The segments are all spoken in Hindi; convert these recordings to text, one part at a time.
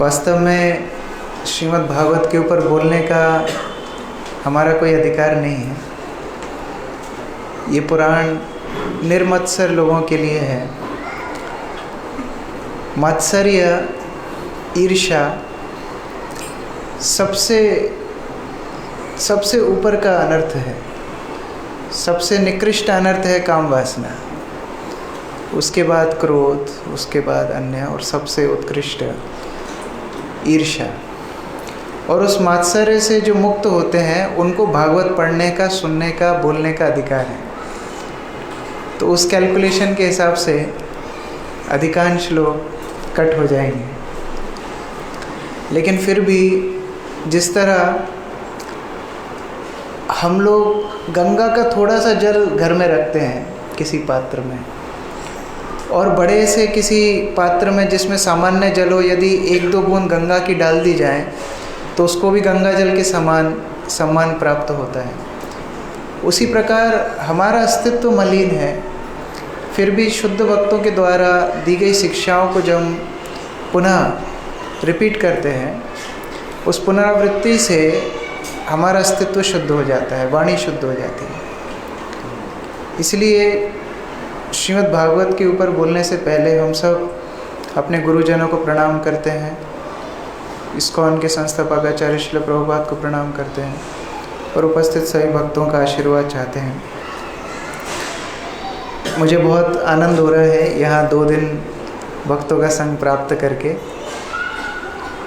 वास्तव में श्रीमद् भागवत के ऊपर बोलने का हमारा कोई अधिकार नहीं है। ये पुराण निर्मत्सर लोगों के लिए है। मात्सर्य, ईर्ष्या सबसे ऊपर का अनर्थ है, सबसे निकृष्ट अनर्थ है काम वासना। उसके बाद क्रोध, उसके बाद अन्य, और सबसे उत्कृष्ट ईर्ष्या। और उस मात्सर्य से जो मुक्त होते हैं उनको भागवत पढ़ने का, सुनने का, बोलने का अधिकार है। तो उस कैलकुलेशन के हिसाब से अधिकांश लोग कट हो जाएंगे। लेकिन फिर भी जिस तरह हम लोग गंगा का थोड़ा सा जल घर में रखते हैं किसी पात्र में, और बड़े से किसी पात्र में जिसमें सामान्य जल हो, यदि 1-2 बूंद गंगा की डाल दी जाए तो उसको भी गंगा जल के समान सम्मान प्राप्त होता है। उसी प्रकार हमारा अस्तित्व मलिन है, फिर भी शुद्ध भक्तों के द्वारा दी गई शिक्षाओं को जब हम पुनः रिपीट करते हैं, उस पुनरावृत्ति से हमारा अस्तित्व शुद्ध हो जाता है, वाणी शुद्ध हो जाती है। इसलिए श्रीमद् भागवत के ऊपर बोलने से पहले हम सब अपने गुरुजनों को प्रणाम करते हैं, इस्कॉन के संस्थापक आचार्य श्रील प्रभुपाद को प्रणाम करते हैं और उपस्थित सभी भक्तों का आशीर्वाद चाहते हैं। मुझे बहुत आनंद हो रहा है यहाँ 2 दिन भक्तों का संग प्राप्त करके।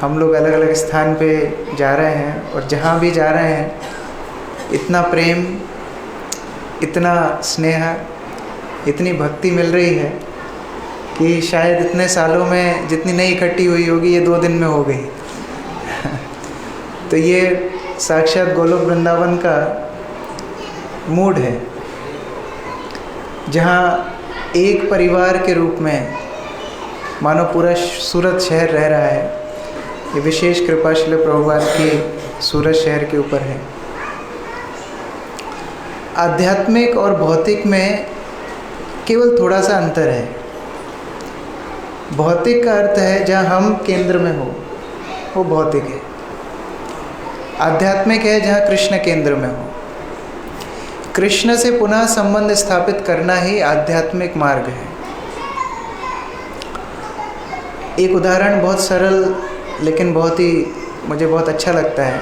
हम लोग अलग अलग स्थान पे जा रहे हैं और जहाँ भी जा रहे हैं इतना प्रेम, इतना स्नेह, इतनी भक्ति मिल रही है कि शायद इतने सालों में जितनी नहीं इकट्ठी हुई होगी ये 2 दिन में हो गई। तो ये साक्षात गोलोक वृंदावन का मूड है, जहाँ एक परिवार के रूप में मानो पूरा सूरत शहर रह रहा है। ये विशेष कृपा श्रील प्रभुपाद की सूरत शहर के ऊपर है। आध्यात्मिक और भौतिक में केवल थोड़ा सा अंतर है। भौतिक का अर्थ है जहाँ हम केंद्र में हो, वो भौतिक है। आध्यात्मिक है जहाँ कृष्ण केंद्र में हो। कृष्ण से पुनः संबंध स्थापित करना ही आध्यात्मिक मार्ग है। एक उदाहरण बहुत सरल लेकिन मुझे बहुत अच्छा लगता है।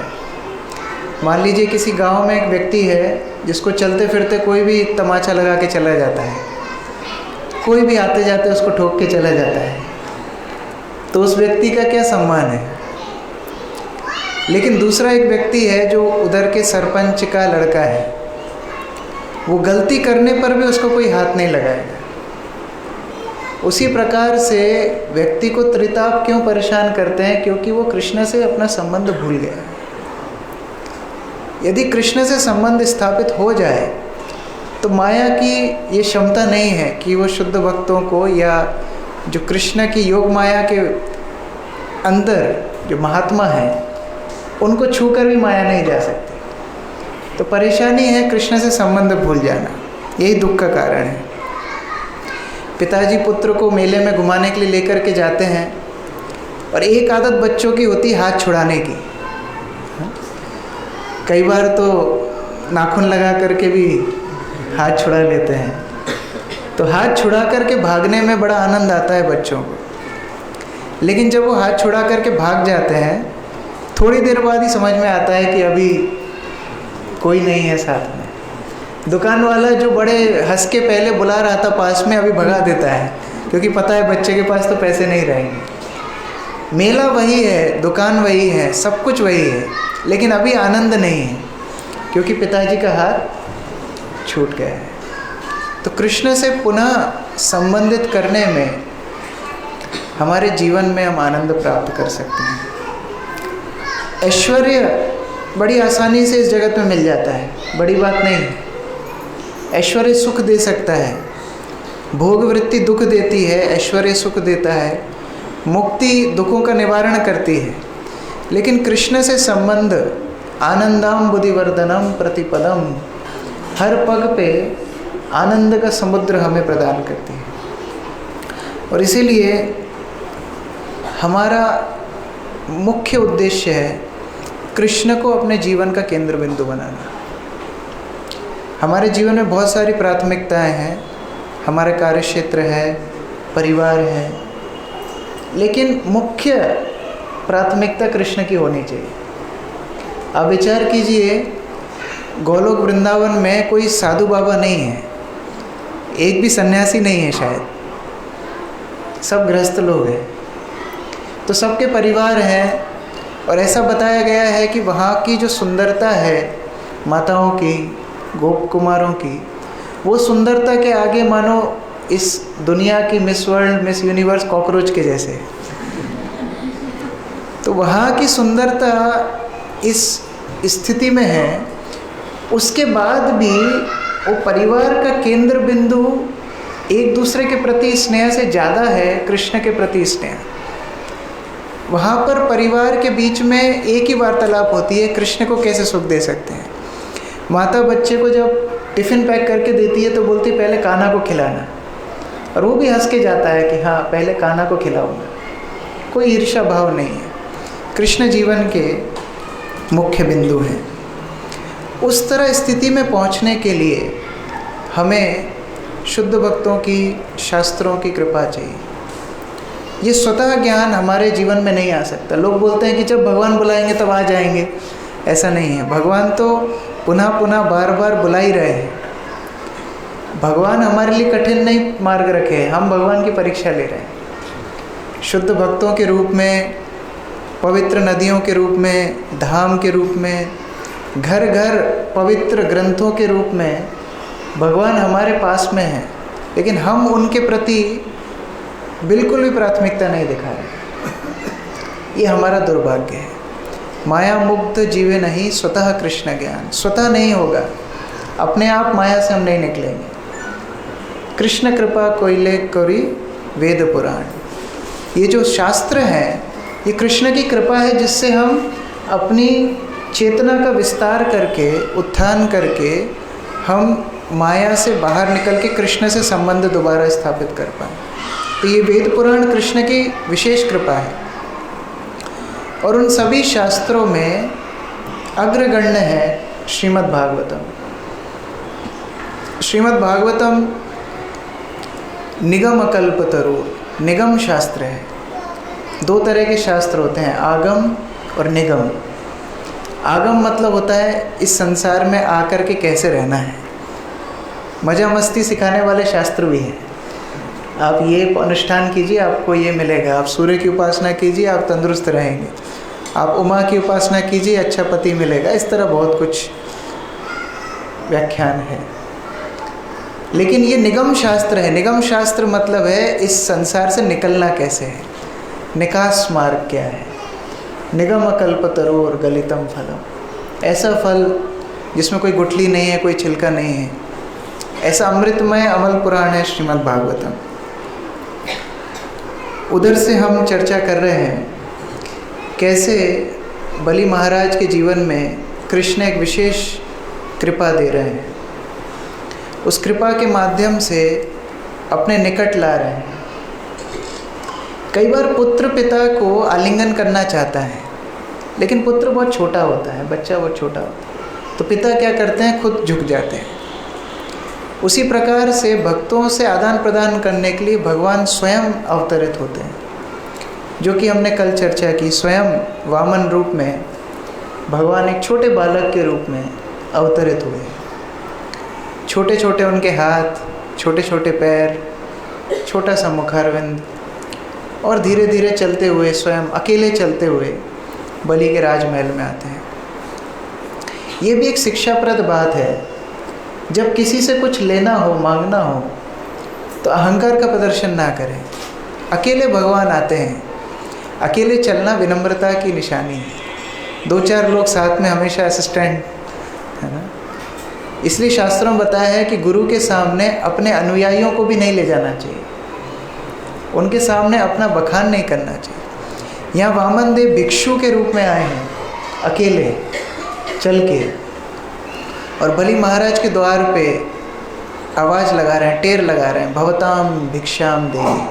मान लीजिए किसी गांव में एक व्यक्ति है जिसको चलते फिरते कोई भी तमाचा लगा के चला जाता है, कोई भी आते जाते उसको ठोक के चला जाता है, तो उस व्यक्ति का क्या सम्मान है। लेकिन दूसरा एक व्यक्ति है जो उधर के सरपंच का लड़का है, वो गलती करने पर भी उसको कोई हाथ नहीं लगाएगा। उसी प्रकार से व्यक्ति को त्रिताप क्यों परेशान करते हैं? क्योंकि वो कृष्ण से अपना संबंध भूल गया है। यदि कृष्ण से संबंध स्थापित हो जाए तो माया की ये क्षमता नहीं है कि वो शुद्ध भक्तों को, या जो कृष्ण की योग माया के अंदर जो महात्मा है उनको छूकर भी माया नहीं जा सकती। तो परेशानी है कृष्ण से संबंध भूल जाना, यही दुख का कारण है। पिताजी पुत्र को मेले में घुमाने के लिए लेकर के जाते हैं और एक आदत बच्चों की होती है हाथ छुड़ाने की। कई बार तो नाखून लगा करके भी हाथ छुड़ा लेते हैं। तो हाथ छुड़ा करके भागने में बड़ा आनंद आता है बच्चों को, लेकिन जब वो हाथ छुड़ा करके भाग जाते हैं थोड़ी देर बाद ही समझ में आता है कि अभी कोई नहीं है साथ में। दुकान वाला जो बड़े हंस के पहले बुला रहा था पास में, अभी भगा देता है क्योंकि पता है बच्चे के पास तो पैसे नहीं रहेंगे। मेला वही है, दुकान वही है, सब कुछ वही है, लेकिन अभी आनंद नहीं है क्योंकि पिताजी का हाथ छूट गया है। तो कृष्ण से पुनः संबंधित करने में हमारे जीवन में हम आनंद प्राप्त कर सकते हैं। ऐश्वर्य बड़ी आसानी से इस जगत में मिल जाता है, बड़ी बात नहीं है। ऐश्वर्य सुख दे सकता है, भोग वृत्ति दुख देती है, ऐश्वर्य सुख देता है, मुक्ति दुखों का निवारण करती है। लेकिन कृष्ण से संबंध आनंदम बुद्धिवर्धनम प्रतिपदम, हर पग पे आनंद का समुद्र हमें प्रदान करती है। और इसीलिए हमारा मुख्य उद्देश्य है कृष्ण को अपने जीवन का केंद्र बिंदु बनाना। हमारे जीवन में बहुत सारी प्राथमिकताएं हैं, हमारा कार्य क्षेत्र है, परिवार है, लेकिन मुख्य प्राथमिकता कृष्ण की होनी चाहिए। आप विचार कीजिए, गोलोक वृंदावन में कोई साधु बाबा नहीं है, एक भी सन्यासी नहीं है शायद, सब गृहस्थ लोग हैं, तो सबके परिवार हैं। और ऐसा बताया गया है कि वहाँ की जो सुंदरता है माताओं की, गोप कुमारों की, वो सुंदरता के आगे मानो इस दुनिया की miss world, miss universe cockroach के जैसे। तो वहाँ की सुंदरता इस स्थिति में है, उसके बाद भी वो परिवार का केंद्र बिंदु एक दूसरे के प्रति स्नेह से ज़्यादा है कृष्ण के प्रति स्नेह। वहाँ पर परिवार के बीच में एक ही वार्तालाप होती है, कृष्ण को कैसे सुख दे सकते हैं। माता बच्चे को जब टिफ़िन पैक करके देती है तो बोलती है पहले कान्हा को खिलाना, और वो भी हंस के जाता है कि हाँ पहले कान्हा को खिलाऊंगा। कोई ईर्ष्या भाव नहीं है। कृष्ण जीवन के मुख्य बिंदु हैं। उस तरह स्थिति में पहुंचने के लिए हमें शुद्ध भक्तों की, शास्त्रों की कृपा चाहिए। ये स्वतः ज्ञान हमारे जीवन में नहीं आ सकता। लोग बोलते हैं कि जब भगवान बुलाएंगे तब आ जाएंगे, ऐसा नहीं है। भगवान तो पुनः पुनः बार बार बुला ही रहे हैं। भगवान हमारे लिए कठिन नहीं मार्ग रखे हैं, हम भगवान की परीक्षा ले रहे हैं। शुद्ध भक्तों के रूप में, पवित्र नदियों के रूप में, धाम के रूप में, घर घर पवित्र ग्रंथों के रूप में भगवान हमारे पास में हैं, लेकिन हम उनके प्रति बिल्कुल भी प्राथमिकता नहीं दिखा रहे। ये हमारा दुर्भाग्य है। माया मुक्त जीवे नहीं स्वतः कृष्ण ज्ञान। स्वतः नहीं होगा, अपने आप माया से हम नहीं निकलेंगे। कृष्ण कृपा कोइले करी वेद पुराण, ये जो शास्त्र हैं ये कृष्ण की कृपा है, जिससे हम अपनी चेतना का विस्तार करके, उत्थान करके हम माया से बाहर निकल के कृष्ण से संबंध दोबारा स्थापित कर पाए। तो ये वेद पुराण कृष्ण की विशेष कृपा है। और उन सभी शास्त्रों में अग्रगण्य है श्रीमद् भागवतम। श्रीमद् भागवतम निगम कल्पतरु, निगम शास्त्र है। दो तरह के शास्त्र होते हैं, आगम और निगम। आगम मतलब होता है इस संसार में आकर के कैसे रहना है। मज़ा मस्ती सिखाने वाले शास्त्र भी हैं। आप ये अनुष्ठान कीजिए आपको ये मिलेगा, आप सूर्य की उपासना कीजिए आप तंदुरुस्त रहेंगे, आप उमा की उपासना कीजिए अच्छा पति मिलेगा। इस तरह बहुत कुछ व्याख्यान है। लेकिन ये निगम शास्त्र है। निगम शास्त्र मतलब है इस संसार से निकलना कैसे है, निकास मार्ग क्या है। निगम कल्पतरु और गलितम फलम, ऐसा फल जिसमें कोई गुठली नहीं है, कोई छिलका नहीं है, ऐसा अमृतमय अमल पुराण है श्रीमद् भागवतम। उधर से हम चर्चा कर रहे हैं कैसे बलि महाराज के जीवन में कृष्ण एक विशेष कृपा दे रहे हैं, उस कृपा के माध्यम से अपने निकट ला रहे हैं। कई बार पुत्र पिता को आलिंगन करना चाहता है, लेकिन पुत्र बहुत छोटा होता है, बच्चा बहुत छोटा होता है, तो पिता क्या करते हैं, खुद झुक जाते हैं। उसी प्रकार से भक्तों से आदान प्रदान करने के लिए भगवान स्वयं अवतरित होते हैं, जो कि हमने कल चर्चा की। स्वयं वामन रूप में भगवान एक छोटे बालक के रूप में अवतरित हुए। छोटे छोटे उनके हाथ, छोटे छोटे पैर, छोटा सा मुखारविंद, और धीरे धीरे चलते हुए, स्वयं अकेले चलते हुए बलि के राजमहल में आते हैं। ये भी एक शिक्षाप्रद बात है। जब किसी से कुछ लेना हो, मांगना हो, तो अहंकार का प्रदर्शन ना करें। अकेले भगवान आते हैं। अकेले चलना विनम्रता की निशानी है। दो चार लोग साथ में हमेशा असिस्टेंट है ना। इसलिए शास्त्रों में बताया है कि गुरु के सामने अपने अनुयायियों को भी नहीं ले जाना चाहिए, उनके सामने अपना बखान नहीं करना चाहिए। यहाँ वामन देव भिक्षु के रूप में आए हैं, अकेले चल के, और बलि महाराज के द्वार पे आवाज़ लगा रहे हैं, टेर लगा रहे हैं, भवताम भिक्षाम देहि।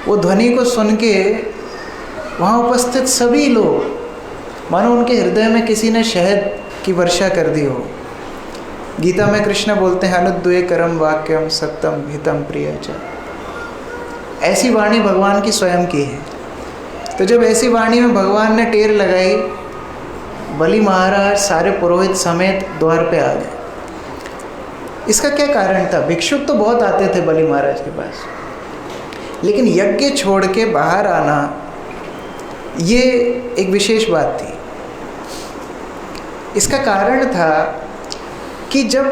वो ध्वनि को सुन के वहाँ उपस्थित सभी लोग मानो उनके हृदय में किसी ने शहद की वर्षा कर दी हो। गीता में कृष्ण बोलते हैं अनुद्वय करम वाक्यम सत्यम हितम प्रिय च। ऐसी वाणी भगवान की स्वयं की है। तो जब ऐसी वाणी में भगवान ने टेर लगाई, बलि महाराज सारे पुरोहित समेत द्वार पे आ गए। इसका क्या कारण था? भिक्षुक तो बहुत आते थे बलि महाराज के पास, लेकिन यज्ञ छोड़ के बाहर आना ये एक विशेष बात थी। इसका कारण था कि जब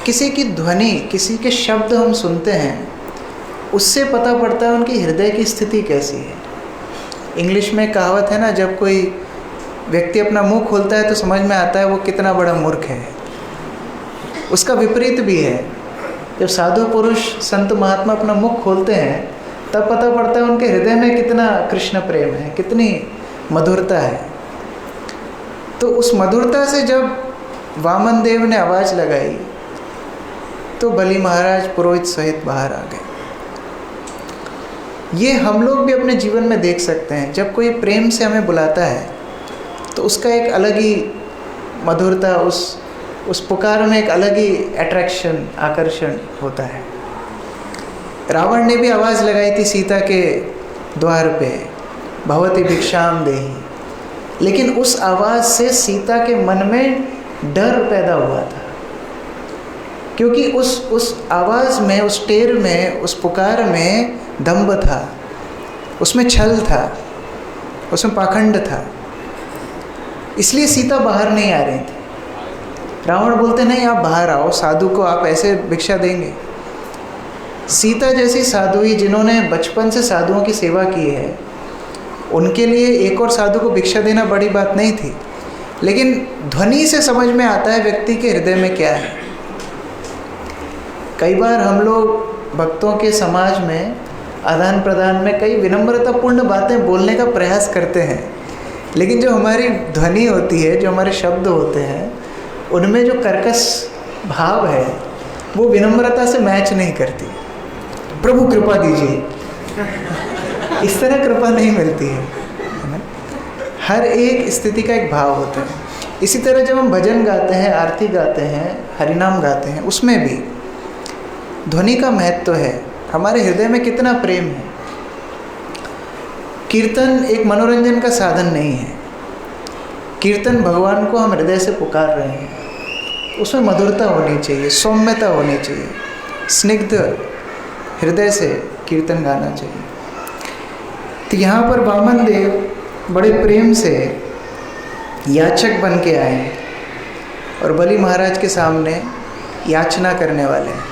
किसी की ध्वनि, किसी के शब्द हम सुनते हैं, उससे पता पड़ता है उनकी हृदय की स्थिति कैसी है। इंग्लिश में कहावत है ना, जब कोई व्यक्ति अपना मुंह खोलता है तो समझ में आता है वो कितना बड़ा मूर्ख है। उसका विपरीत भी है। जब साधु पुरुष संत महात्मा अपना मुख खोलते हैं तब पता पड़ता है उनके हृदय में कितना कृष्ण प्रेम है, कितनी मधुरता है। तो उस मधुरता से जब वामन देव ने आवाज़ लगाई तो बलि महाराज पुरोहित सहित बाहर आ गए। ये हम लोग भी अपने जीवन में देख सकते हैं। जब कोई प्रेम से हमें बुलाता है तो उसका एक अलग ही मधुरता, उस पुकार में एक अलग ही अट्रैक्शन, आकर्षण होता है। रावण ने भी आवाज़ लगाई थी सीता के द्वार पे, भवती भिक्षाम देहि, लेकिन उस आवाज़ से सीता के मन में डर पैदा हुआ था, क्योंकि उस आवाज़ में, उस टेर में, उस पुकार में दंभ था, उसमें छल था, उसमें पाखंड था। इसलिए सीता बाहर नहीं आ रही थी। रावण बोलते नहीं आप बाहर आओ, साधु को आप ऐसे भिक्षा देंगे? सीता जैसी साधु ही जिन्होंने बचपन से साधुओं की सेवा की है, उनके लिए एक और साधु को भिक्षा देना बड़ी बात नहीं थी। लेकिन ध्वनि से समझ में आता है व्यक्ति के हृदय में क्या है। कई बार हम लोग भक्तों के समाज में आदान प्रदान में कई विनम्रतापूर्ण बातें बोलने का प्रयास करते हैं, लेकिन जो हमारी ध्वनि होती है, जो हमारे शब्द होते हैं, उनमें जो कर्कश भाव है वो विनम्रता से मैच नहीं करती। प्रभु कृपा दीजिए, इस तरह कृपा नहीं मिलती है ना। हर एक स्थिति का एक भाव होता है। इसी तरह जब हम भजन गाते हैं, आरती गाते हैं, हरिनाम गाते हैं, उसमें भी ध्वनि का महत्व है। हमारे हृदय में कितना प्रेम है। कीर्तन एक मनोरंजन का साधन नहीं है। कीर्तन भगवान को हम हृदय से पुकार रहे हैं, उसमें मधुरता होनी चाहिए, सौम्यता होनी चाहिए, स्निग्ध हृदय से कीर्तन गाना चाहिए। तो यहाँ पर वामन देव बड़े प्रेम से याचक बन के आए और बलि महाराज के सामने याचना करने वाले हैं।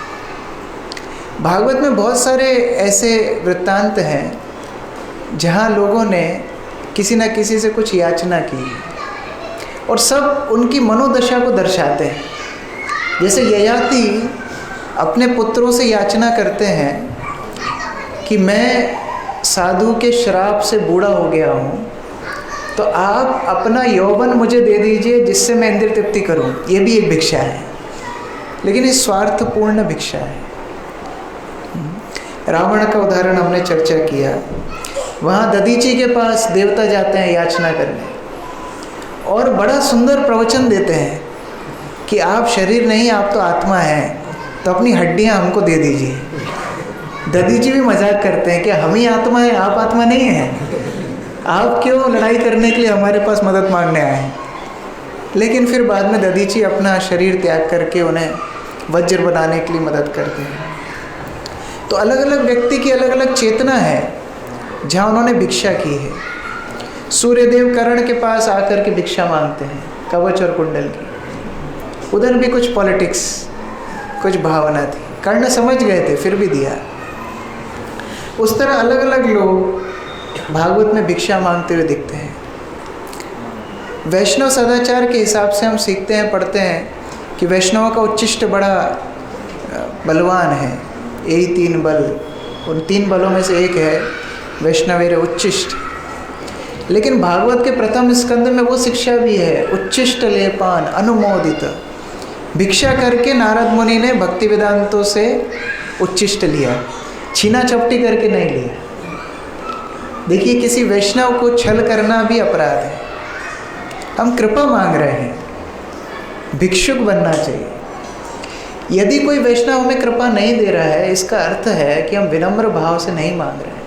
भागवत में बहुत सारे ऐसे वृत्तांत हैं जहाँ लोगों ने किसी न किसी से कुछ याचना की और सब उनकी मनोदशा को दर्शाते हैं। जैसे ययाति अपने पुत्रों से याचना करते हैं कि मैं साधु के श्राप से बूढ़ा हो गया हूँ, तो आप अपना यौवन मुझे दे दीजिए जिससे मैं इंद्रिय तृप्ति करूँ। ये भी एक भिक्षा है, लेकिन ये स्वार्थपूर्ण भिक्षा है। रावण का उदाहरण हमने चर्चा किया। वहाँ दधीची के पास देवता जाते हैं याचना करने और बड़ा सुंदर प्रवचन देते हैं कि आप शरीर नहीं, आप तो आत्मा हैं, तो अपनी हड्डियाँ हमको दे दीजिए। दधीची भी मजाक करते हैं कि हम ही आत्मा हैं, आप आत्मा नहीं हैं, आप क्यों लड़ाई करने के लिए हमारे पास मदद मांगने आए हैं। लेकिन फिर बाद में दधीची अपना शरीर त्याग करके उन्हें वज्र बनाने के लिए मदद करते हैं। तो अलग अलग व्यक्ति की अलग अलग चेतना है जहाँ उन्होंने भिक्षा की है। सूर्यदेव कर्ण के पास आकर के भिक्षा मांगते हैं, कवच और कुंडल की। उधर भी कुछ पॉलिटिक्स, कुछ भावना थी। कर्ण समझ गए थे फिर भी दिया। उस तरह अलग अलग लोग भागवत में भिक्षा मांगते हुए दिखते हैं। वैष्णव सदाचार के हिसाब से हम सीखते हैं, पढ़ते हैं कि वैष्णवों का उच्चिष्ट बड़ा बलवान है। यही 3 बल, उन 3 बलों में से एक है वैष्णवेर उच्चिष्ट। लेकिन भागवत के प्रथम स्कंद में वो शिक्षा भी है, उच्चिष्ट लेपान अनुमोदित। भिक्षा करके नारद मुनि ने भक्ति वेदांतों से उच्चिष्ट लिया, छीना चपटी करके नहीं लिया। देखिए, किसी वैष्णव को छल करना भी अपराध है। हम कृपा मांग रहे हैं, भिक्षुक बनना चाहिए। यदि कोई वैष्णव हमें कृपा नहीं दे रहा है, इसका अर्थ है कि हम विनम्र भाव से नहीं मांग रहे हैं।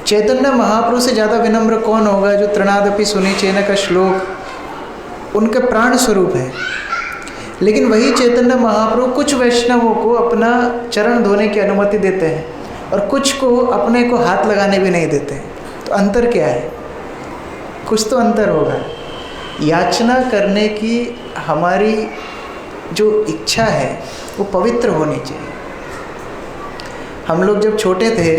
चैतन्य महाप्रभु से ज़्यादा विनम्र कौन होगा, जो तृणादपि सुनिचेन का श्लोक उनके प्राण स्वरूप है। लेकिन वही चैतन्य महाप्रभु कुछ वैष्णवों को अपना चरण धोने की अनुमति देते हैं और कुछ को अपने को हाथ लगाने भी नहीं देते। तो अंतर क्या है? कुछ तो अंतर होगा। याचना करने की हमारी जो इच्छा है वो पवित्र होनी चाहिए। हम लोग जब छोटे थे,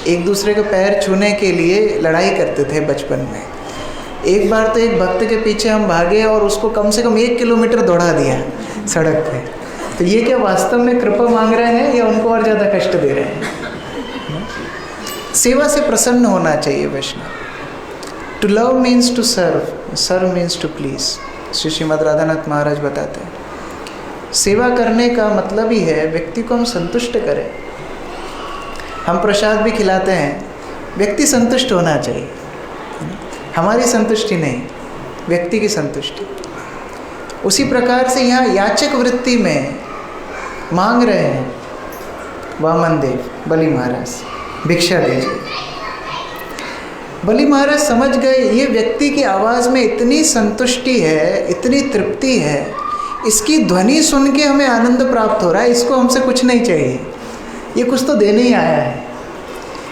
एक दूसरे के पैर छूने के लिए लड़ाई करते थे बचपन में। एक बार तो एक भक्त के पीछे हम भागे और उसको कम से कम 1 किलोमीटर दौड़ा दिया सड़क पे। तो ये क्या वास्तव में कृपा मांग रहे हैं या उनको और ज़्यादा कष्ट दे रहे हैं? सेवा से प्रसन्न होना चाहिए वैष्णव। To love means to serve, serve means to please. Srimad Radhanath Maharaj बताते हैं, सेवा करने का मतलब ही है व्यक्ति को हम संतुष्ट करें। हम प्रसाद भी खिलाते हैं, व्यक्ति संतुष्ट होना चाहिए। हमारी संतुष्टि नहीं, व्यक्ति की संतुष्टि। उसी प्रकार से यहाँ याचक वृत्ति में मांग रहे हैं वामन देव, बलि महाराज भिक्षा दीजिए। बलि महाराज समझ गए ये व्यक्ति की आवाज़ में इतनी संतुष्टि है, इतनी तृप्ति है, इसकी ध्वनि सुन के हमें आनंद प्राप्त हो रहा है, इसको हमसे कुछ नहीं चाहिए, ये कुछ तो देने ही आया है।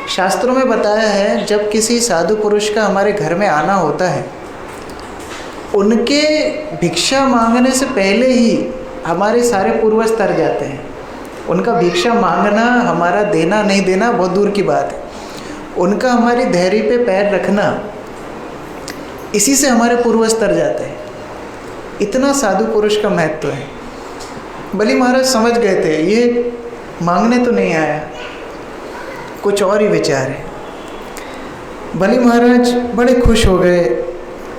शास्त्रों में बताया है, जब किसी साधु पुरुष का हमारे घर में आना होता है, उनके भिक्षा मांगने से पहले ही हमारे सारे पूर्वज तर जाते हैं। उनका भिक्षा मांगना, हमारा देना नहीं देना बहुत दूर की बात है, उनका हमारी धैर्य पे पैर रखना, इसी से हमारे पूर्वज तर जाते हैं। इतना साधु पुरुष का महत्व है। बलि महाराज समझ गए थे ये मांगने तो नहीं आया, कुछ और ही विचार है। बलि महाराज बड़े खुश हो गए।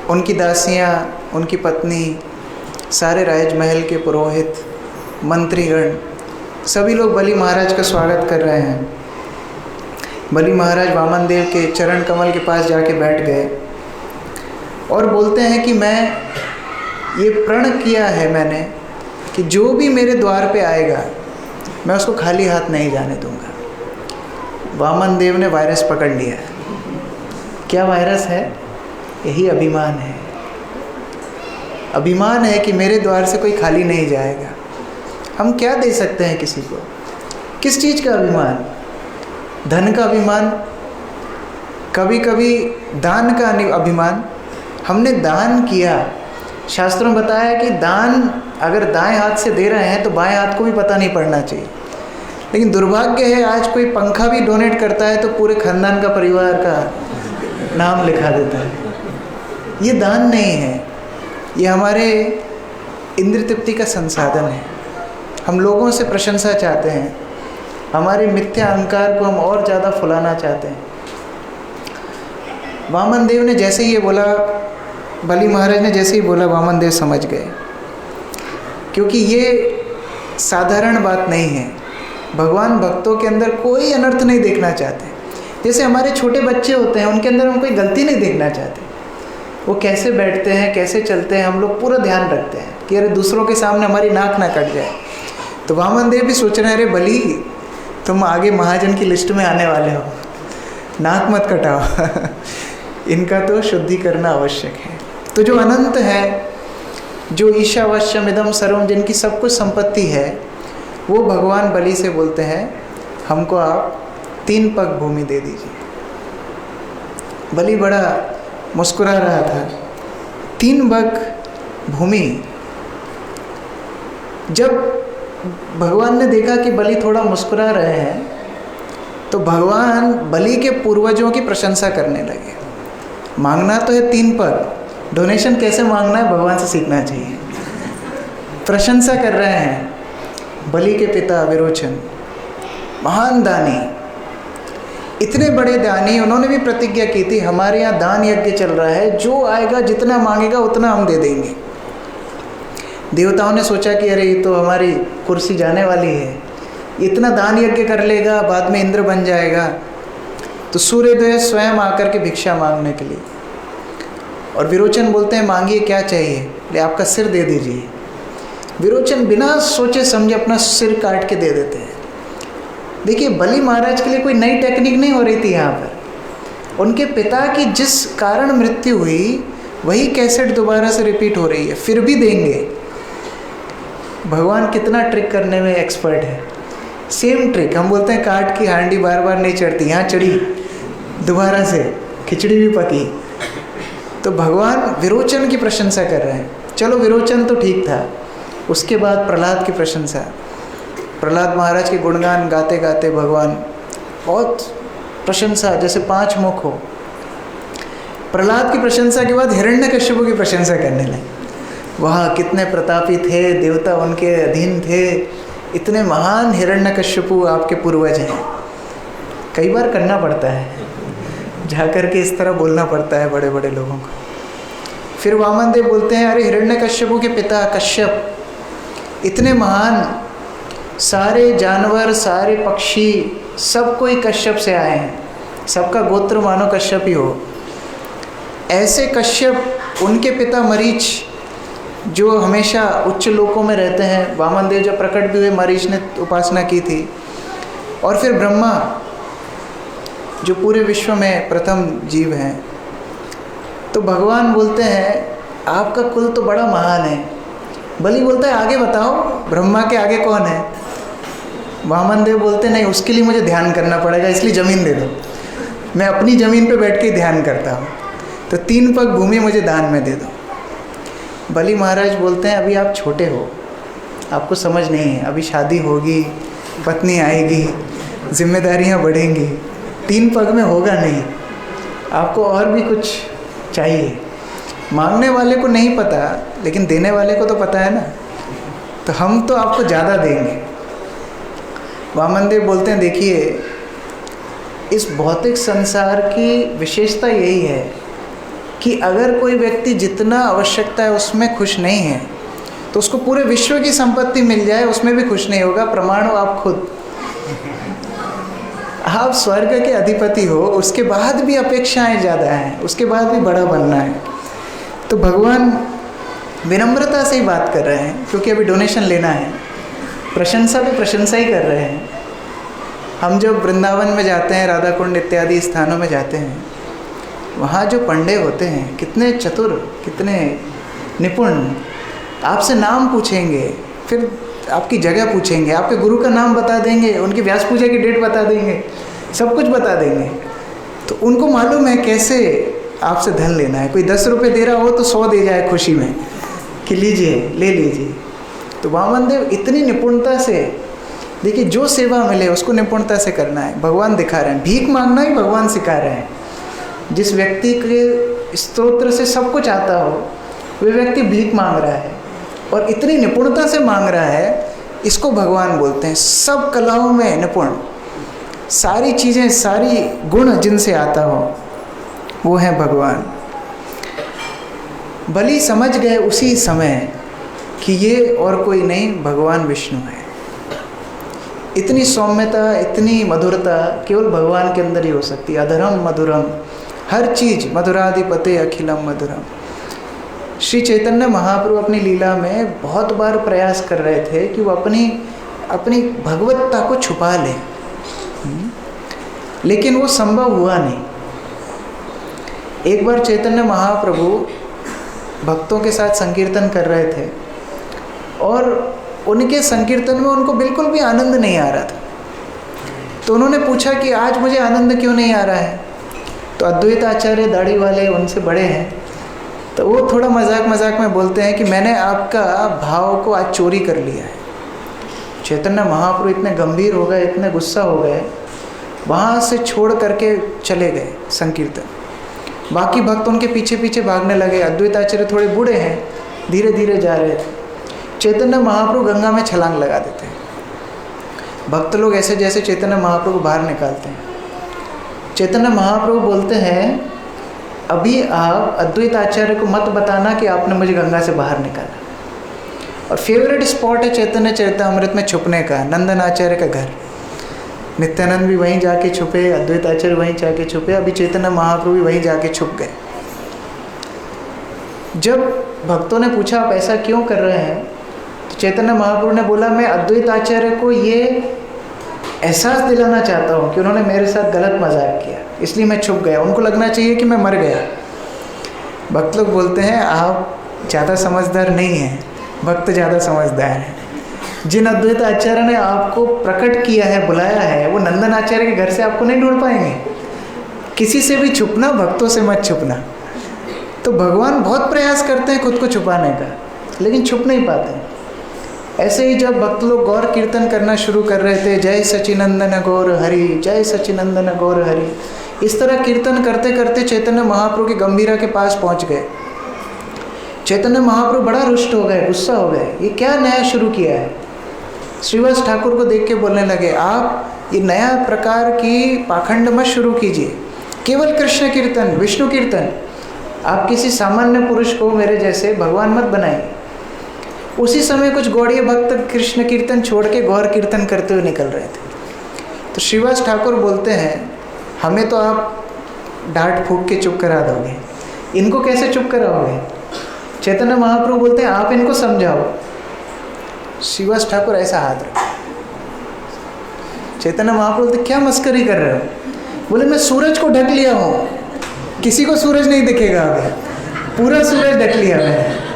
उनकी दासियाँ, उनकी पत्नी, सारे राजमहल के पुरोहित, मंत्रीगण, सभी लोग बलि महाराज का स्वागत कर रहे हैं। बलि महाराज वामन देव के चरण कमल के पास जाके बैठ गए और बोलते हैं कि मैं ये प्रण किया है मैंने कि जो भी मेरे द्वार पे आएगा मैं उसको खाली हाथ नहीं जाने दूंगा। वामन देव ने वायरस पकड़ लिया। क्या वायरस है? यही अभिमान है। अभिमान है कि मेरे द्वार से कोई खाली नहीं जाएगा। हम क्या दे सकते हैं किसी को? किस चीज़ का अभिमान? धन का अभिमान, कभी कभी दान का अभिमान। हमने दान किया, शास्त्रों में बताया कि दान अगर दाएं हाथ से दे रहे हैं तो बाएं हाथ को भी पता नहीं पड़ना चाहिए। लेकिन दुर्भाग्य है, आज कोई पंखा भी डोनेट करता है तो पूरे खानदान का, परिवार का नाम लिखा देता है। ये दान नहीं है, ये हमारे इंद्रिय तृप्ति का संसाधन है। हम लोगों से प्रशंसा चाहते हैं, हमारे मिथ्या अहंकार को हम और ज़्यादा फुलाना चाहते हैं। वामन देव ने जैसे ही ये बोला, बलि महाराज ने जैसे ही बोला, वामन देव समझ गए, क्योंकि ये साधारण बात नहीं है। भगवान भक्तों के अंदर कोई अनर्थ नहीं देखना चाहते। जैसे हमारे छोटे बच्चे होते हैं, उनके अंदर हम कोई गलती नहीं देखना चाहते। वो कैसे बैठते हैं, कैसे चलते हैं, हम लोग पूरा ध्यान रखते हैं कि अरे दूसरों के सामने हमारी नाक ना कट जाए। तो वामन देव भी सोच रहे हैं, अरे बलि तुम आगे महाजन की लिस्ट में आने वाले हो, नाक मत कटाओ इनका तो शुद्धि करना आवश्यक है। तो जो अनंत है, जो ईशावास्यम इदम सर्वम, जिनकी सब कुछ संपत्ति है, वो भगवान बलि से बोलते हैं हमको आप 3 पग भूमि दे दीजिए। बलि बड़ा मुस्कुरा रहा था। 3 पग भूमि। जब भगवान ने देखा कि बलि थोड़ा मुस्कुरा रहे हैं, तो भगवान बलि के पूर्वजों की प्रशंसा करने लगे। मांगना तो है 3 पग, डोनेशन कैसे मांगना है भगवान से सीखना चाहिए। प्रशंसा कर रहे हैं बलि के पिता विरोचन, महान दानी, इतने बड़े दानी। उन्होंने भी प्रतिज्ञा की थी, हमारे यहाँ दान यज्ञ चल रहा है, जो आएगा जितना मांगेगा उतना हम दे देंगे। देवताओं ने सोचा कि अरे ये तो हमारी कुर्सी जाने वाली है, इतना दान यज्ञ कर लेगा, बाद में इंद्र बन जाएगा। तो सूर्योदय स्वयं आकर के भिक्षा मांगने के लिए, और विरोचन बोलते हैं मांगिए क्या चाहिए, ले आपका सिर दे दीजिए। विरोचन बिना सोचे समझे अपना सिर काट के दे देते हैं। देखिए बलि महाराज के लिए कोई नई टेक्निक नहीं हो रही थी यहाँ पर। उनके पिता की जिस कारण मृत्यु हुई वही कैसेट दोबारा से रिपीट हो रही है, फिर भी देंगे। भगवान कितना ट्रिक करने में एक्सपर्ट है। सेम ट्रिक, हम बोलते हैं काट की हांडी बार बार नहीं चढ़ती, यहाँ चढ़ी, दोबारा से खिचड़ी भी पकी। तो भगवान विरोचन की प्रशंसा कर रहे हैं। चलो विरोचन तो ठीक था, उसके बाद प्रहलाद की प्रशंसा। प्रहलाद महाराज के गुणगान गाते गाते भगवान बहुत प्रशंसा, जैसे 5 मुख हो। प्रहलाद की प्रशंसा के बाद हिरण्यकश्यप की प्रशंसा करने लगे। वह कितने प्रतापी थे, देवता उनके अधीन थे, इतने महान हिरण्यकश्यप आपके पूर्वज हैं। कई बार करना पड़ता है, जाकर के इस तरह बोलना पड़ता है बड़े बड़े लोगों को। फिर वामन देव बोलते हैं अरे हिरण्यकश्यप के पिता कश्यप इतने महान, सारे जानवर सारे पक्षी सब कोई कश्यप से आए हैं, सबका गोत्र मानो कश्यप ही हो। ऐसे कश्यप, उनके पिता मरीच जो हमेशा उच्च लोकों में रहते हैं। वामन देव जब प्रकट भी हुए मरीच ने उपासना की थी। और फिर ब्रह्मा जो पूरे विश्व में प्रथम जीव हैं। तो भगवान बोलते हैं आपका कुल तो बड़ा महान है। बलि बोलता है आगे बताओ, ब्रह्मा के आगे कौन है? वामन देव बोलते नहीं, उसके लिए मुझे ध्यान करना पड़ेगा, इसलिए ज़मीन दे दो, मैं अपनी ज़मीन पे बैठ के ही ध्यान करता हूँ, तो 3 पग भूमि मुझे दान में दे दो। बलि महाराज बोलते हैं अभी आप छोटे हो, आपको समझ नहीं है, अभी शादी होगी, पत्नी आएगी, जिम्मेदारियाँ बढ़ेंगी, 3 पग में होगा नहीं, आपको और भी कुछ चाहिए। मांगने वाले को नहीं पता, लेकिन देने वाले को तो पता है ना, तो हम तो आपको ज़्यादा देंगे। वामन देव बोलते हैं देखिए इस भौतिक संसार की विशेषता यही है कि अगर कोई व्यक्ति जितना आवश्यकता है उसमें खुश नहीं है, तो उसको पूरे विश्व की संपत्ति मिल जाए उसमें भी खुश नहीं होगा। प्रमाण हो आप खुद, आप स्वर्ग के अधिपति हो, उसके बाद भी अपेक्षाएं ज़्यादा हैं, उसके बाद भी बड़ा बनना है। तो भगवान विनम्रता से ही बात कर रहे हैं, क्योंकि अभी डोनेशन लेना है, प्रशंसा पे प्रशंसा ही कर रहे हैं। हम जब वृंदावन में जाते हैं, राधा कुंड इत्यादि स्थानों में जाते हैं, वहाँ जो पंडे होते हैं कितने चतुर, कितने निपुण, आपसे नाम पूछेंगे, फिर आपकी जगह पूछेंगे, आपके गुरु का नाम बता देंगे, उनकी व्यास पूजा की डेट बता देंगे, सब कुछ बता देंगे। तो उनको मालूम है कैसे आपसे धन लेना है। कोई 10 रुपये दे रहा हो तो 100 दे जाए खुशी में कि लीजिए, ले लीजिए। तो वामन देव इतनी निपुणता से, देखिए जो सेवा मिले उसको निपुणता से करना है, भगवान दिखा रहे हैं। भीख मांगना ही भगवान सिखा रहे हैं। जिस व्यक्ति के स्तोत्र से सब कुछ आता हो, वे व्यक्ति भीख मांग रहा है और इतनी निपुणता से मांग रहा है, इसको भगवान बोलते हैं सब कलाओं में निपुण। सारी चीज़ें, सारी गुण जिनसे आता हो वो है भगवान। बलि समझ गए उसी समय कि ये और कोई नहीं, भगवान विष्णु है। इतनी सौम्यता, इतनी मधुरता केवल भगवान के अंदर ही हो सकती है। अधरम मधुरम, हर चीज़ मधुराधिपते अखिलम मधुरम। श्री चैतन्य महाप्रभु अपनी लीला में बहुत बार प्रयास कर रहे थे कि वो अपनी भगवत्ता को छुपा लें, लेकिन वो संभव हुआ नहीं। एक बार चैतन्य महाप्रभु भक्तों के साथ संकीर्तन कर रहे थे और उनके संकीर्तन में उनको बिल्कुल भी आनंद नहीं आ रहा था। तो उन्होंने पूछा कि आज मुझे आनंद क्यों नहीं आ रहा है? तो अद्वैत आचार्य दाढ़ी वाले, उनसे बड़े हैं, तो वो थोड़ा मजाक में बोलते हैं कि मैंने आपका भाव को आज चोरी कर लिया है। चैतन्य महाप्रभु इतने गंभीर हो गए, इतने गुस्सा हो गए, वहाँ से छोड़ करके चले गए संकीर्तन। बाकी भक्त उनके पीछे पीछे भागने लगे। अद्वैत आचार्य थोड़े बूढ़े हैं, धीरे धीरे जा रहे थे। चैतन्य महाप्रभु गंगा में छलांग लगा देते हैं। भक्त लोग ऐसे जैसे चैतन्य महाप्रभु को बाहर निकालते हैं। चैतन्य महाप्रभु बोलते हैं अभी आप अद्वैत आचार्य को मत बताना कि आपने मुझे गंगा से बाहर निकाला। और फेवरेट स्पॉट है चैतन्य चरितामृत में छुपने का, नंदन आचार्य का घर। नित्यानंद भी वहीं जाके छुपे, अद्वैत आचार्य वहीं जाके छुपे, अभी चैतन्य महाप्रभु भी वहीं जाके छुप गए। जब भक्तों ने पूछा आप ऐसा क्यों कर रहे हैं, तो चैतन्य महाप्रभु ने बोला मैं अद्वैत आचार्य को ये एहसास दिलाना चाहता हूँ कि उन्होंने मेरे साथ गलत मजाक किया, इसलिए मैं छुप गया, उनको लगना चाहिए कि मैं मर गया। भक्त लोग बोलते हैं आप ज़्यादा समझदार नहीं हैं, भक्त ज़्यादा समझदार हैं। जिन अद्वैत आचार्य ने आपको प्रकट किया है, बुलाया है, वो नंदन आचार्य के घर से आपको नहीं ढूंढ पाएंगे। किसी से भी छुपना, भक्तों से मत छुपना। तो भगवान बहुत प्रयास करते हैं खुद को छुपाने का, लेकिन छुप नहीं पाते। ऐसे ही जब भक्त लोग गौर कीर्तन करना शुरू कर रहे थे, जय सचिनंदन गौर हरि, जय सचिनंदन गौर हरि, इस तरह कीर्तन करते करते चैतन्य महाप्रभु के गंभीरा के पास पहुंच गए। चैतन्य महाप्रभु बड़ा रुष्ट हो गए, गुस्सा हो गए, ये क्या नया शुरू किया है। श्रीवास ठाकुर को देख के बोलने लगे आप ये नया प्रकार की पाखंड मत शुरू कीजिए, केवल कृष्ण कीर्तन, विष्णु कीर्तन। आप किसी सामान्य पुरुष को मेरे जैसे भगवान मत बनाइए। उसी समय कुछ गौड़ीय भक्त कृष्ण कीर्तन छोड़ के गौर कीर्तन करते हुए निकल रहे थे। तो श्रीवास ठाकुर बोलते हैं हमें तो आप डांट फूंक के चुप करा दोगे, इनको कैसे चुप कराओगे। चैतन्य महाप्रभु बोलते हैं आप इनको समझाओ। श्रीवास ठाकुर ऐसा हाथ रखा। चैतन्य महाप्रभु बोलते क्या मस्करी कर रहे हो। बोले मैं सूरज को ढक लिया हूँ, किसी को सूरज नहीं दिखेगा, अभी पूरा सूरज ढक लिया मैंने।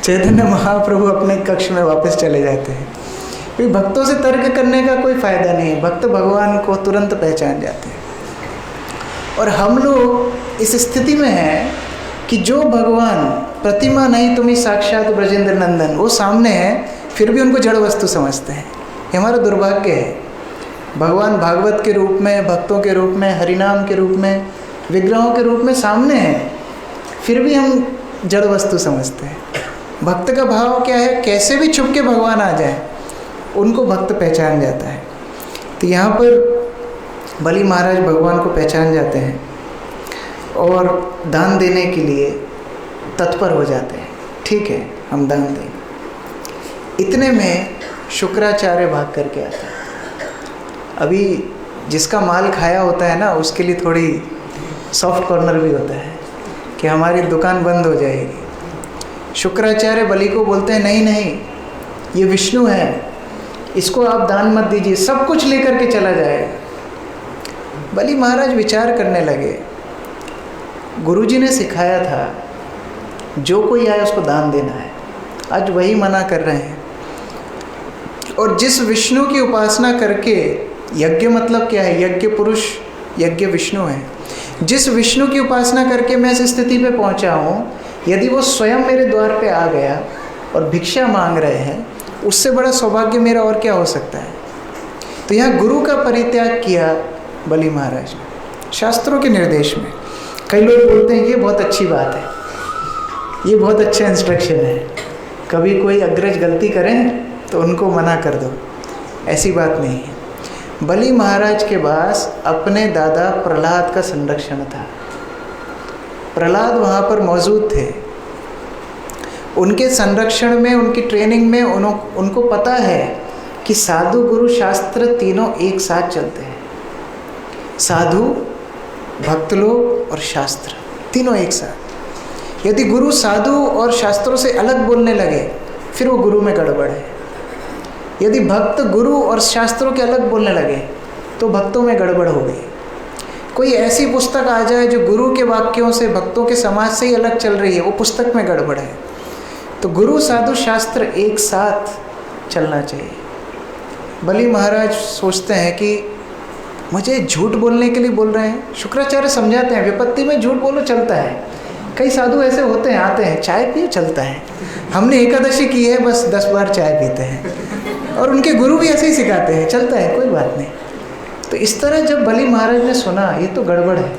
चैतन्य महाप्रभु अपने कक्ष में वापस चले जाते हैं। क्योंकि भक्तों से तर्क करने का कोई फायदा नहीं है, भक्त भगवान को तुरंत पहचान जाते हैं। और हम लोग इस स्थिति में हैं कि जो भगवान प्रतिमा नहीं तुम्हें साक्षात ब्रजेंद्र नंदन, वो सामने है, फिर भी उनको जड़ वस्तु समझते हैं। ये हमारा दुर्भाग्य है। भगवान भागवत के रूप में, भक्तों के रूप में, हरिनाम के रूप में, विग्रहों के रूप में सामने हैं, फिर भी हम जड़ वस्तु समझते हैं। भक्त का भाव क्या है, कैसे भी छुप के भगवान आ जाए उनको भक्त पहचान जाता है। तो यहाँ पर बलि महाराज भगवान को पहचान जाते हैं और दान देने के लिए तत्पर हो जाते हैं। ठीक है हम दान देंगे। इतने में शुक्राचार्य भाग करके आता है। अभी जिसका माल खाया होता है ना, उसके लिए थोड़ी सॉफ्ट कॉर्नर भी होता है कि हमारी दुकान बंद हो जाएगी। शुक्राचार्य बलि को बोलते हैं नहीं नहीं, ये विष्णु है, इसको आप दान मत दीजिए, सब कुछ लेकर के चला जाएगा। बलि महाराज विचार करने लगे, गुरुजी ने सिखाया था जो कोई आए उसको दान देना है, आज वही मना कर रहे हैं। और जिस विष्णु की उपासना करके, यज्ञ मतलब क्या है, यज्ञ पुरुष, यज्ञ विष्णु है, जिस विष्णु की उपासना करके मैं इस स्थिति पे पहुंचा हूँ, यदि वो स्वयं मेरे द्वार पे आ गया और भिक्षा मांग रहे हैं, उससे बड़ा सौभाग्य मेरा और क्या हो सकता है। तो यहाँ गुरु का परित्याग किया बलि महाराज ने शास्त्रों के निर्देश में। कई लोग बोलते हैं ये बहुत अच्छी बात है, ये बहुत अच्छा इंस्ट्रक्शन है, कभी कोई अग्रज गलती करें तो उनको मना कर दो। ऐसी बात नहीं है। बलि महाराज के पास अपने दादा प्रहलाद का संरक्षण था। प्रहलाद वहाँ पर मौजूद थे। उनके संरक्षण में, उनकी ट्रेनिंग में उनको पता है कि साधु गुरु शास्त्र तीनों एक साथ चलते हैं। साधु, भक्त लोग और शास्त्र तीनों एक साथ। यदि गुरु साधु और शास्त्रों से अलग बोलने लगे फिर वो गुरु में गड़बड़ है। यदि भक्त गुरु और शास्त्रों के अलग बोलने लगे तो भक्तों में गड़बड़ हो गई। कोई ऐसी पुस्तक आ जाए जो गुरु के वाक्यों से, भक्तों के समाज से ही अलग चल रही है, वो पुस्तक में गड़बड़ है। तो गुरु साधु शास्त्र एक साथ चलना चाहिए। बलि महाराज सोचते हैं कि मुझे झूठ बोलने के लिए बोल रहे हैं। शुक्राचार्य समझाते हैं विपत्ति में झूठ बोलो चलता है। कई साधु ऐसे होते हैं, आते हैं चाय पियो चलता है, हमने एकादशी की है बस 10 बार चाय पीते हैं, और उनके गुरु भी ऐसे ही सिखाते हैं, चलता है कोई बात नहीं। तो इस तरह जब बलि महाराज ने सुना ये तो गड़बड़ है,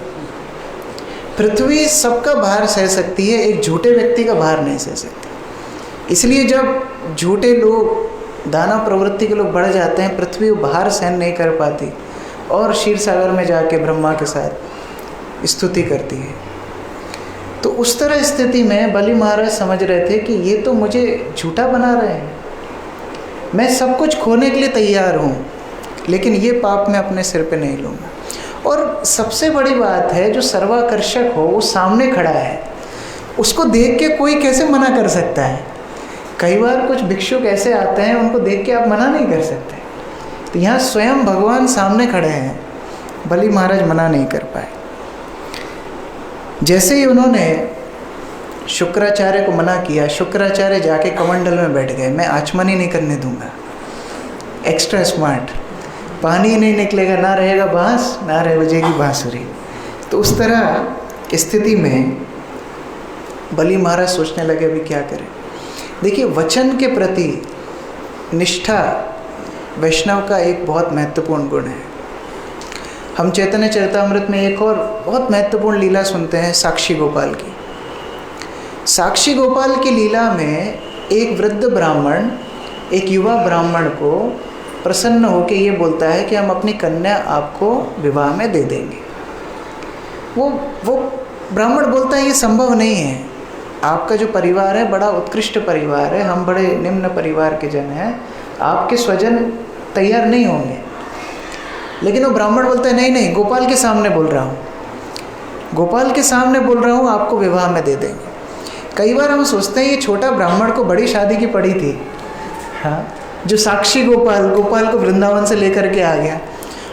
पृथ्वी सबका भार सह सकती है, एक झूठे व्यक्ति का भार नहीं सह सकती। इसलिए जब झूठे लोग, दाना प्रवृत्ति के लोग बढ़ जाते हैं, पृथ्वी भार सहन नहीं कर पाती और क्षीर सागर में जाके ब्रह्मा के साथ स्तुति करती है। तो उस तरह स्थिति में बलि महाराज समझ रहे थे कि ये तो मुझे झूठा बना रहे हैं, मैं सब कुछ खोने के लिए तैयार हूँ, लेकिन ये पाप मैं अपने सिर पे नहीं लूँगा। और सबसे बड़ी बात है, जो सर्वाकर्षक हो वो सामने खड़ा है, उसको देख के कोई कैसे मना कर सकता है। कई बार कुछ भिक्षुक ऐसे आते हैं, उनको देख के आप मना नहीं कर सकते। तो यहाँ स्वयं भगवान सामने खड़े हैं, बलि महाराज मना नहीं कर पाए। जैसे ही उन्होंने शुक्राचार्य को मना किया, शुक्राचार्य जाके कमंडल में बैठ गए। मैं आचमन ही नहीं करने दूंगा। एक्स्ट्रा स्मार्ट, पानी ही नहीं निकलेगा, ना रहेगा बांस, ना रह बजेगी बांसुरी। तो उस तरह स्थिति में बलि महाराज सोचने लगे अभी क्या करें। देखिए, वचन के प्रति निष्ठा वैष्णव का एक बहुत महत्वपूर्ण गुण है। हम चैतन्य चरितामृत में एक और बहुत महत्वपूर्ण लीला सुनते हैं, साक्षी गोपाल की। साक्षी गोपाल की लीला में एक वृद्ध ब्राह्मण एक युवा ब्राह्मण को प्रसन्न होकर ये बोलता है कि हम अपनी कन्या आपको विवाह में दे देंगे। वो ब्राह्मण बोलता है ये संभव नहीं है, आपका जो परिवार है बड़ा उत्कृष्ट परिवार है, हम बड़े निम्न परिवार के जन हैं, आपके स्वजन तैयार नहीं होंगे। लेकिन वो ब्राह्मण बोलता है नहीं नहीं, गोपाल के सामने बोल रहा हूँ, गोपाल के सामने बोल रहा हूँ, आपको विवाह में दे देंगे। कई बार हम सोचते हैं ये छोटा ब्राह्मण को बड़ी शादी की पड़ी थी, हाँ, जो साक्षी गोपाल को वृंदावन से लेकर के आ गया,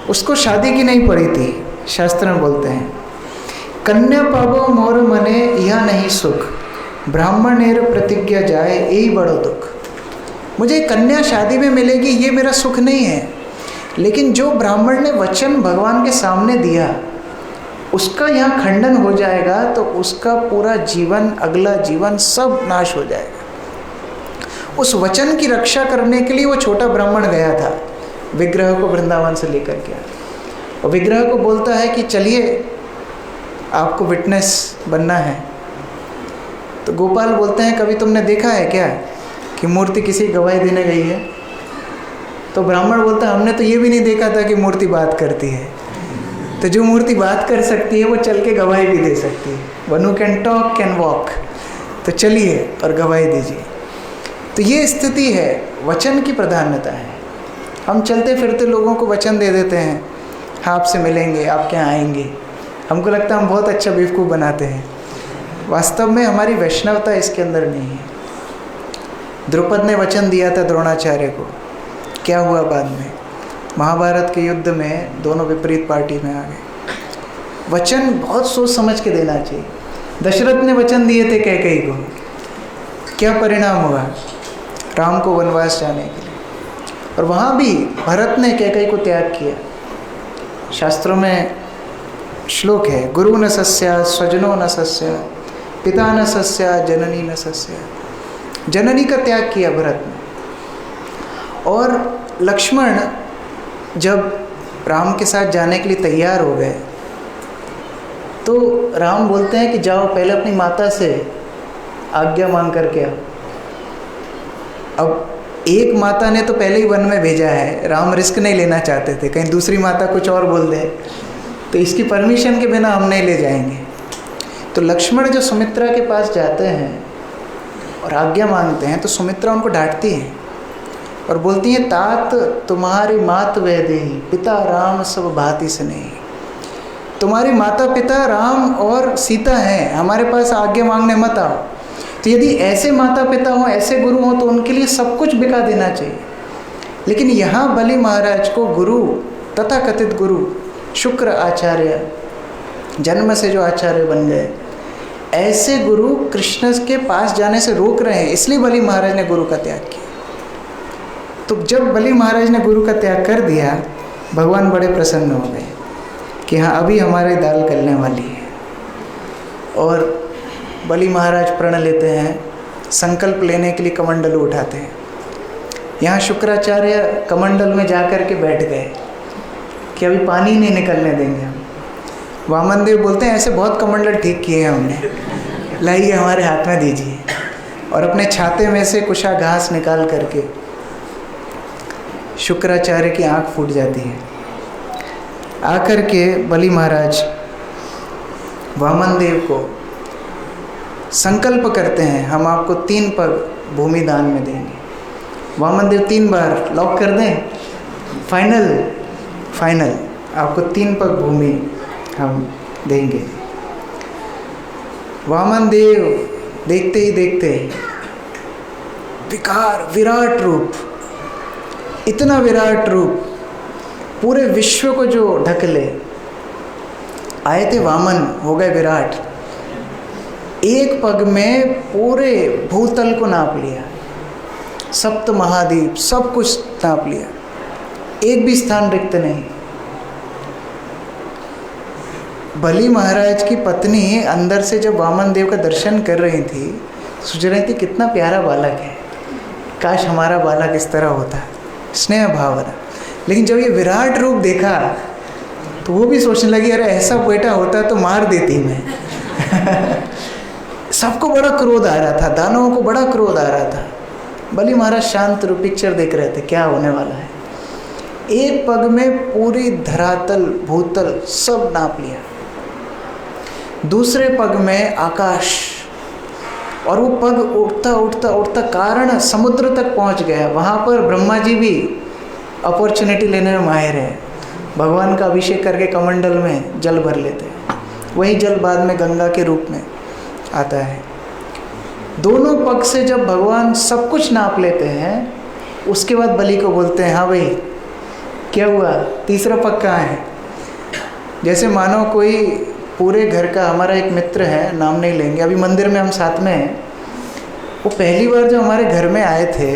उसको शादी की नहीं पड़ी थी। शास्त्र में बोलते हैं कन्या पावो मोर मने यह नहीं सुख, ब्राह्मणेर प्रतिज्ञा जाए यही बड़ो दुख। मुझे कन्या शादी में मिलेगी ये मेरा सुख नहीं है, लेकिन जो ब्राह्मण ने वचन भगवान के सामने दिया उसका यहाँ खंडन हो जाएगा तो उसका पूरा जीवन, अगला जीवन सब नाश हो जाएगा। उस वचन की रक्षा करने के लिए वो छोटा ब्राह्मण गया था, विग्रह को वृंदावन से लेकर के और विग्रह को बोलता है कि चलिए आपको विटनेस बनना है। तो गोपाल बोलते हैं कभी तुमने देखा है क्या कि मूर्ति किसी गवाही देने गई है? तो ब्राह्मण बोलता है हमने तो ये भी नहीं देखा था कि मूर्ति बात करती है। तो जो मूर्ति बात कर सकती है वो चल के गवाही भी दे सकती है। One who can talk can walk. तो चलिए और गवाही दीजिए। तो ये स्थिति है, वचन की प्रधानता है। हम चलते फिरते लोगों को वचन दे देते हैं, हाँ आपसे मिलेंगे, आपके यहाँ आएंगे। हमको लगता है हम बहुत अच्छा बेवकूफ़ बनाते हैं, वास्तव में हमारी वैष्णवता इसके अंदर नहीं है। द्रुपद ने वचन दिया था द्रोणाचार्य को, क्या हुआ बाद में? महाभारत के युद्ध में दोनों विपरीत पार्टी में आ गए। वचन बहुत सोच समझ के देना चाहिए। दशरथ ने वचन दिए थे कैकेयी को, क्या परिणाम हुआ? राम को वनवास जाने के लिए, और वहाँ भी भरत ने कैकेयी को त्याग किया। शास्त्रों में श्लोक है, गुरु न सस्या स्वजनो न सस्या पिता न सस्या जननी न सस्या। जननी का त्याग किया भरत ने। और लक्ष्मण जब राम के साथ जाने के लिए तैयार हो गए तो राम बोलते हैं कि जाओ पहले अपनी माता से आज्ञा मांग करके आओ। अब एक माता ने तो पहले ही वन में भेजा है, राम रिस्क नहीं लेना चाहते थे कहीं दूसरी माता कुछ और बोल दे, तो इसकी परमिशन के बिना हम नहीं ले जाएंगे। तो लक्ष्मण जो सुमित्रा के पास जाते हैं और आज्ञा मांगते हैं तो सुमित्रा उनको डांटती है और बोलती है तात तुम्हारी मात वह देही पिता राम सब भांति से नहीं। तुम्हारी माता पिता राम और सीता हैं, हमारे पास आज्ञा मांगने मत आओ। तो यदि ऐसे माता पिता हों, ऐसे गुरु हों तो उनके लिए सब कुछ बिका देना चाहिए। लेकिन यहाँ बलि महाराज को गुरु, तथा कथित गुरु शुक्र आचार्य, जन्म से जो आचार्य बन गए, ऐसे गुरु कृष्ण के पास जाने से रोक रहे हैं, इसलिए बलि महाराज ने गुरु का त्याग किया। तो जब बलि महाराज ने गुरु का त्याग कर दिया, भगवान बड़े प्रसन्न हो गए कि हाँ अभी हमारी दाल गलने वाली है। और बलि महाराज प्रण लेते हैं, संकल्प लेने के लिए कमंडल उठाते हैं। यहाँ शुक्राचार्य कमंडल में जा कर के बैठ गए कि अभी पानी नहीं निकलने देंगे हम। वामन देव बोलते हैं ऐसे बहुत कमंडल ठीक किए हैं हमने, लाइए हमारे हाथ में दीजिए। और अपने छाते में से कुशा घास निकाल करके शुक्राचार्य की आंख फूट जाती है। आकर के बलि महाराज वामन देव को संकल्प करते हैं, हम आपको 3 पग भूमि दान में देंगे। वामन देव 3 बार लॉक कर दें, फाइनल फाइनल आपको 3 पग भूमि हम देंगे। वामन देव देखते ही देखते विराट रूप, इतना विराट रूप पूरे विश्व को जो ढक ले, आए थे वामन, हो गए विराट। एक पग में पूरे भूतल को नाप लिया, सप्त महाद्वीप सब कुछ नाप लिया, एक भी स्थान रिक्त नहीं। बलि महाराज की पत्नी अंदर से जब वामन देव का दर्शन कर रही थी, सोच रही थी कितना प्यारा बालक है, काश हमारा बालक इस तरह होता, स्नेह भावना। लेकिन जब ये विराट रूप देखा तो वो भी सोचने लगी, अरे ऐसा बेटा होता तो मार देती मैं। सबको बड़ा क्रोध आ रहा था, दानवों को बड़ा क्रोध आ रहा था। बलि महाराज शांत रूप पिक्चर देख रहे थे क्या होने वाला है। एक पग में पूरी धरातल भूतल सब नाप लिया, दूसरे पग में आकाश, और वो पग उठता उठता उठता कारण समुद्र तक पहुंच गया। वहाँ पर ब्रह्मा जी भी अपॉर्चुनिटी लेने में माहिर है, भगवान का अभिषेक करके कमंडल में जल भर लेते हैं, वही जल बाद में गंगा के रूप में आता है। दोनों पग से जब भगवान सब कुछ नाप लेते हैं, उसके बाद बलि को बोलते हैं, हाँ भाई क्या हुआ, तीसरा पग कहाँ है। जैसे मानो कोई पूरे घर का, हमारा एक मित्र है, नाम नहीं लेंगे, अभी मंदिर में हम साथ में हैं, वो पहली बार जब हमारे घर में आए थे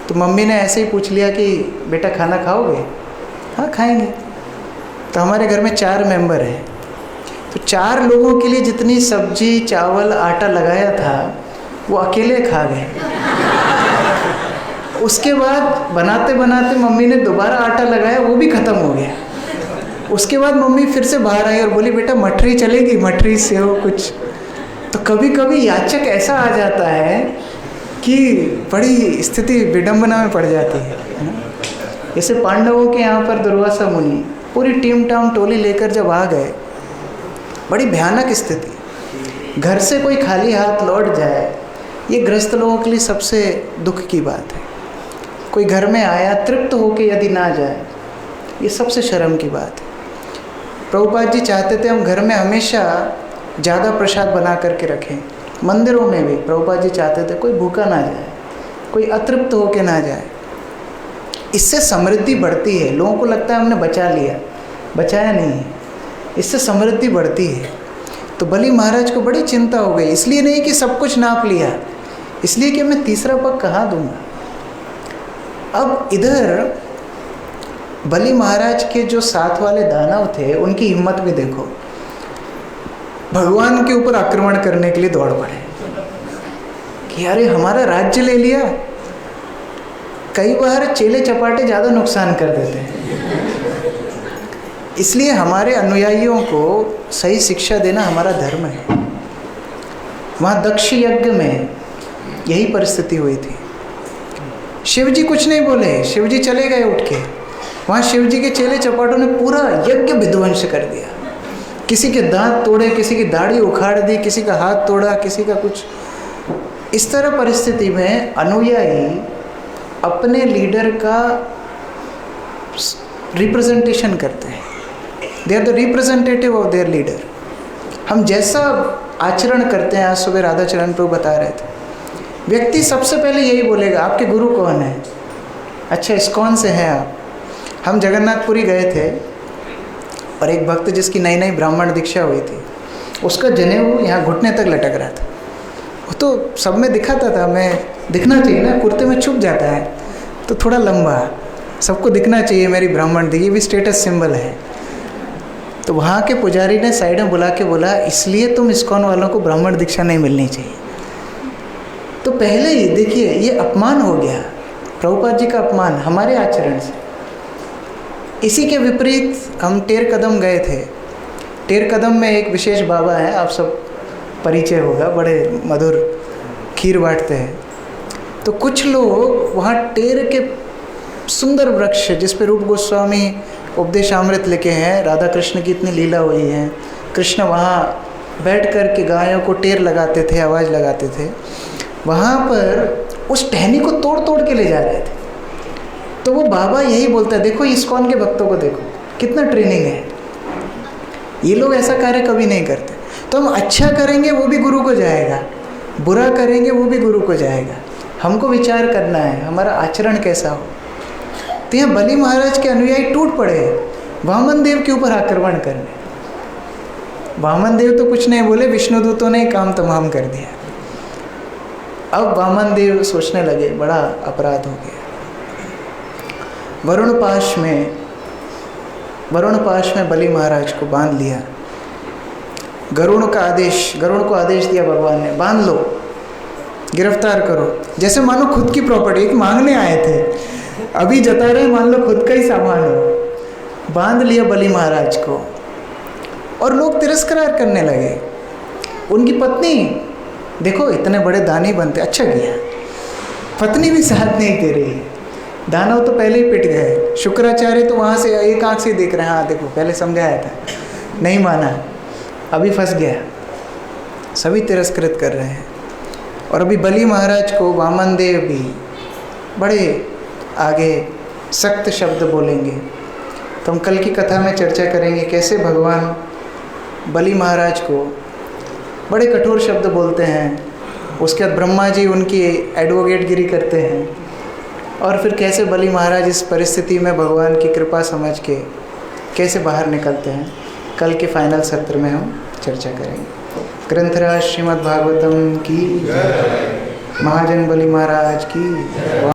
तो मम्मी ने ऐसे ही पूछ लिया कि बेटा खाना खाओगे? हाँ खाएंगे। तो हमारे घर में 4 मेंबर हैं, तो 4 लोगों के लिए जितनी सब्जी चावल आटा लगाया था वो अकेले खा गए। उसके बाद बनाते बनाते मम्मी ने दोबारा आटा लगाया, वो भी ख़त्म हो गया। उसके बाद मम्मी फिर से बाहर आई और बोली, बेटा मठरी चलेगी, मठरी से हो कुछ। तो कभी कभी याचक ऐसा आ जाता है कि बड़ी स्थिति विडंबना में पड़ जाती है। जैसे पांडवों के यहाँ पर दुर्वासा मुनि पूरी टीम टाम टोली लेकर जब आ गए, बड़ी भयानक स्थिति, घर से कोई खाली हाथ लौट जाए, ये गृहस्थ लोगों के लिए सबसे दुख की बात है। कोई घर में आया तृप्त होके यदि ना जाए, ये सबसे शर्म की बात है। प्रभुपाद जी चाहते थे हम घर में हमेशा ज़्यादा प्रसाद बना करके रखें, मंदिरों में भी प्रभुपाद जी चाहते थे कोई भूखा ना जाए, कोई अतृप्त होके ना जाए। इससे समृद्धि बढ़ती है। लोगों को लगता है हमने बचा लिया, बचाया नहीं है, इससे समृद्धि बढ़ती है। तो बलि महाराज को बड़ी चिंता हो गई, इसलिए नहीं कि सब कुछ नाप लिया, इसलिए कि मैं तीसरा पग कहाँ दूंगा। अब इधर बलि महाराज के जो साथ वाले दानव थे, उनकी हिम्मत भी देखो, भगवान के ऊपर आक्रमण करने के लिए दौड़ पड़े कि अरे हमारा राज्य ले लिया। कई बार चेले चपाटे ज़्यादा नुकसान कर देते हैं, इसलिए हमारे अनुयायियों को सही शिक्षा देना हमारा धर्म है। वहाँ दक्ष यज्ञ में यही परिस्थिति हुई थी। शिव जी कुछ नहीं बोले, शिव जी चले गए उठ के। वहाँ शिव जी के चेले चपाटों ने पूरा यज्ञ विध्वंस कर दिया, किसी के दांत तोड़े, किसी की दाढ़ी उखाड़ दी, किसी का हाथ तोड़ा, किसी का कुछ। इस तरह परिस्थिति में अनुयायी अपने लीडर का रिप्रेजेंटेशन करते हैं, they are the representative of their leader. हम जैसा आचरण करते हैं, आज सुबह राधा चरण प्रभु बता रहे थे, व्यक्ति सबसे पहले यही बोलेगा आपके गुरु कौन है, अच्छा इस्कॉन से हैं आप। हम जगन्नाथपुरी गए थे और एक भक्त जिसकी नई नई ब्राह्मण दीक्षा हुई थी, उसका जनेऊ यहाँ घुटने तक लटक रहा था। वो तो सब में दिखाता था, मैं दिखना चाहिए ना, कुर्ते में छुप जाता है तो थोड़ा लंबा, सबको दिखना चाहिए मेरी ब्राह्मण दी, ये भी स्टेटस सिंबल है। तो वहाँ के पुजारी ने साइड में बुला के बोला, इसलिए तुम इस्कॉन वालों को ब्राह्मण दीक्षा नहीं मिलनी चाहिए। तो पहले ही देखिए ये अपमान हो गया, प्रभुपाद जी का अपमान हमारे आचरण से। इसी के विपरीत हम टेर कदम गए थे। टेर कदम में एक विशेष बाबा हैं, आप सब परिचय होगा, बड़े मधुर खीर बांटते हैं। तो कुछ लोग वहाँ टेर के सुंदर वृक्ष जिस पे रूप गोस्वामी उपदेशामृत लिखे हैं, राधा कृष्ण की इतनी लीला हुई है, कृष्ण वहाँ बैठ कर के गायों को टेर लगाते थे, आवाज़ लगाते थे, वहाँ पर उस टहनी को तोड़ तोड़ के ले जा रहे थे। तो वो बाबा यही बोलता है, देखो इस्कॉन के भक्तों को देखो, कितना ट्रेनिंग है। ये लोग ऐसा कार्य कभी नहीं करते। तो हम अच्छा करेंगे वो भी गुरु को जाएगा, बुरा करेंगे वो भी गुरु को जाएगा। हमको विचार करना है हमारा आचरण कैसा हो। तो यहाँ बलि महाराज के अनुयायी टूट पड़े वामन देव के ऊपर आक्रमण करने। वामन देव तो कुछ नहीं बोले, विष्णुदूतों ने काम तमाम कर दिया। अब वामन देव सोचने लगे बड़ा अपराध हो गया। वरुण पाश में बलि महाराज को बांध लिया। गरुड़ को आदेश दिया भगवान ने, बांध लो, गिरफ्तार करो। जैसे मानो खुद की प्रॉपर्टी, एक मांगने आए थे, अभी जता रहे मान लो खुद का ही सामान हो। बांध लिया बलि महाराज को और लोग तिरस्कार करने लगे। उनकी पत्नी, देखो इतने बड़े दानी बनते, अच्छा किया, पत्नी भी साथ नहीं दे रही है। दानव तो पहले ही पिट गए, शुक्राचार्य तो वहाँ से एक आंख से देख रहे हैं, हाँ देखो पहले समझाया था, नहीं माना, अभी फंस गया। सभी तिरस्कृत कर रहे हैं। और अभी बलि महाराज को वामन देव भी बड़े आगे सख्त शब्द बोलेंगे। तो हम कल की कथा में चर्चा करेंगे कैसे भगवान बलि महाराज को बड़े कठोर शब्द बोलते हैं। उसके बाद ब्रह्मा जी उनकी एडवोकेटगिरी करते हैं और फिर कैसे बलि महाराज इस परिस्थिति में भगवान की कृपा समझ के कैसे बाहर निकलते हैं। कल के फाइनल सत्र में हम चर्चा करेंगे। ग्रंथराज श्रीमद् भागवतम की, महाजन बलि महाराज की।